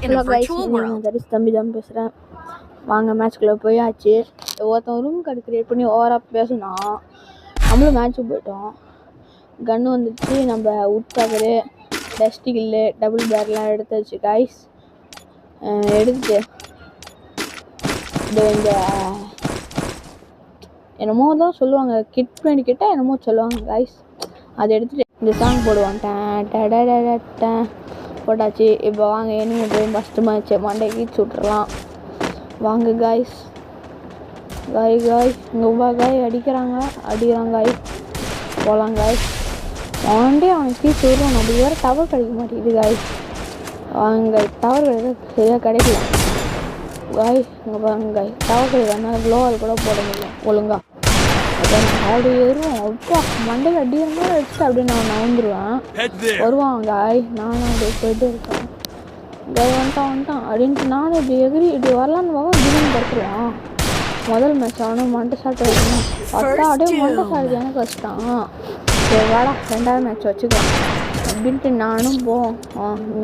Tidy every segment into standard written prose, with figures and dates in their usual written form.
in a virtual world. தம்பி தான் பேசுகிறேன். வாங்க மேட்ச்குள்ளே போயாச்சு. ஒருத்தன் ரூம் கார்டு க்ரியேட் பண்ணி ஓவராக பேசுனா நம்மளும் மேட்ச்சுக்கு போயிட்டோம். கன்று வந்துச்சு. நம்ம உட்காரு டஸ்டி கில்லு டபுள் பேர்லாம் எடுத்தாச்சு கைஸ். எடுத்துட்டு இந்த என்னமோ தான் சொல்லுவாங்க, கிட் பண்ணி கிட்ட என்னமோ சொல்லுவாங்க கைஸ். அதை எடுத்துகிட்டு இந்த சாங் போடுவான். போட்டாச்சு. இப்போ வாங்க என்ன போய் ஃபஸ்ட்டு மேட்ச் மண்டைக்கு சுட்டுடலாம். வாங்க காய்ஸ். காய் இங்கே காய் அடிக்கிறாங்க காய். போகலாம் காய். வாண்டே அவன் கீழே விடுறான். நம்ம வேறு டவர் கிடைக்க மாட்டேங்குது காய். வாங்க டவர் சரியாக கிடைக்கல காய். இங்கே பாருங்க காய், டவர் கிடைக்காதுனால க்ளோவால் கூட போட முடியல ஒழுங்கா. அப்படி ஏறுவோம். அப்பா மண்டையில் அடிக்கிற மாதிரி அடிச்சுட்டு அப்படியே நான் நவந்துருவேன். வருவான் காய். நானும் அப்படியே போயிட்டு இருக்கேன். காய் வந்துட்டான் அப்படின்ட்டு நானும் இப்படி எகிரி இப்படி வரலான்னு போக திடீர்னு படுத்துருவான். முதல் மேட்ச் அவனும் மண்டை சாட்டை வைக்கணும். பார்த்தா அப்படியே மண்டை சாட்டு எனக்கு வச்சுட்டான். சரி வாடா ரெண்டாவது மேட்ச் வச்சுக்கலாம் அப்படின்ட்டு நானும் போவோம்.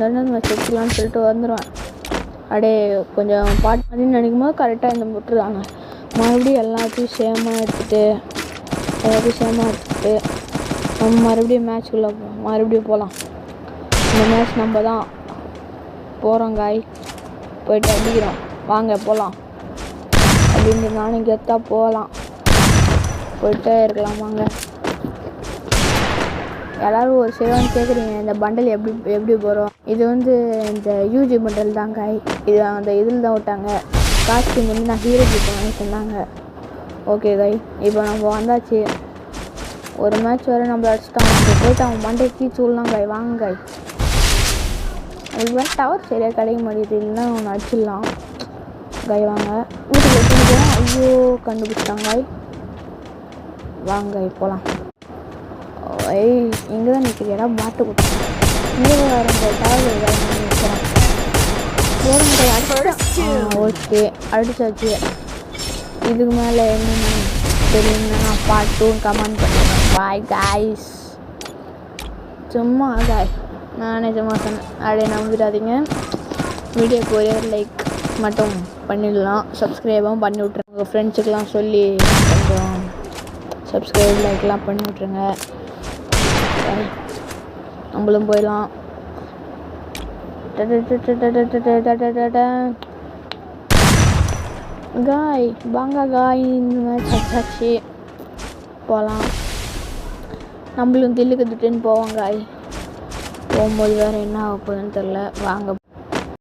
ரெண்டாவது மேட்ச் வச்சுக்கலான்னு சொல்லிட்டு வந்துடுவேன். அப்படியே கொஞ்சம் பாட்டு அப்படின்னு நினைக்கும் போது கரெக்டாக இந்த விட்டுருவாங்க. மறுபடியும் எல்லாத்தையும் சேமாக எடுத்துகிட்டு நம்ம மறுபடியும் மேட்ச்குள்ளே மறுபடியும் போகலாம். இந்த மேட்ச் நம்ம தான் போகிறோம் காய். போயிட்டு அடிக்கிறோம். வாங்க போகலாம் அப்படின்னு நானும் கெத்தாக போகலாம். போயிட்டே இருக்கலாம் வாங்க. எல்லோரும் ஒரு சேவான்னு கேட்குறீங்க, இந்த பண்டல் எப்படி போகிறோம். இது இந்த யூஜி பண்டல் தான் காய். இது அந்த இதில் தான் விட்டாங்க. காஸ்டியூம் நான் ஹீரோ கிட்ட வாங்கி சொன்னாங்க. ஓகே காய், இப்போ நம்ம வந்தாச்சு. ஒரு மேட்ச் வரை நம்ம அடிச்சிட்டோம். போயிட்டு அவன் மண்டை கீச்சு விடலாம் காய். வாங்க காய். அதுக்கு வேறு டவர் சரியாக கிடைக்க மாட்டேங்குது. இல்லைன்னா அவனை அடிச்சிடலாம் காய். வாங்க வீட்டுக்கு வச்சுட்டு ஐயோ கண்டுபிடிச்சிட்டாங்க காய். வாங்க காய் போகலாம். இங்கே தான் நிற்கிறியடா பாட்டு கொடுத்தேன். இங்கே வர டவர் நிற்கிறேன். ஓகே அடிச்சாச்சு. இதுக்கு மேலே என்னென்ன தெரியுங்கன்னா பார்ட் 2 கமெண்ட் பண்ணுறேன். Bye guys. சும்மா காய் நானே சும்மா சொன்னேன். அப்படியே நம்பிடாதீங்க. வீடியோக்கு ஒரே ஒரு லைக் மட்டும் பண்ணிடலாம். சப்ஸ்கிரைபும் பண்ணி விட்ருங்க. உங்கள் ஃப்ரெண்ட்ஸுக்கெலாம் சொல்லி கொஞ்சம் சப்ஸ்கிரைப் லைக்லாம் பண்ணி விட்ருங்க. நம்மளும் போயிடலாம். காய் வாங்க காய். இந்த மேட்ச் அச்சாச்சு. போகலாம். நம்மளும் தில்லுக்கு திட்டுன்னு போவோம் காய். போகும்போது வேறு என்ன ஆக போகுதுன்னு தெரில. வாங்க